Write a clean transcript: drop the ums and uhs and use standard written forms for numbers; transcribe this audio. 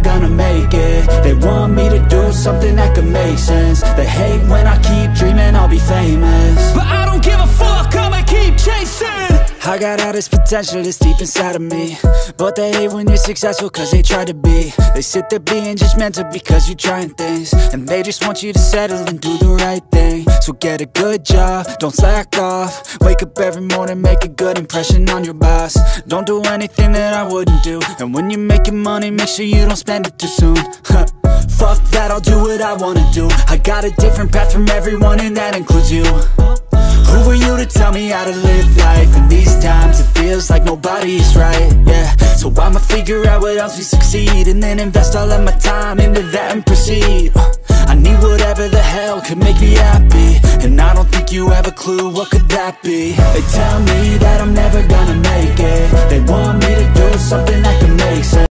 gonna make it. They want me to do something that could make sense. They hate when I keep dreaming I'll be famous, but I don't give a fuck, I'ma keep chasing. I got all this potential that's deep inside of me, but they hate when you're successful cause they try to be. They sit there being judgmental because you're trying things, and they just want you to settle and do the right thing. So get a good job, don't slack off. Wake up every morning, make a good impression on your boss. Don't do anything that I wouldn't do, and when you're making money, make sure you don't spend it too soon. Fuck that, I'll do what I wanna do. I got a different path from everyone, and that includes you. Who are you to tell me how to live life? In these times it feels like nobody's right, yeah. So I'ma figure out what else we succeed, and then invest all of my time into that and proceed. I need whatever the hell could make me happy, and I don't think you have a clue what could that be. They tell me that I'm never gonna make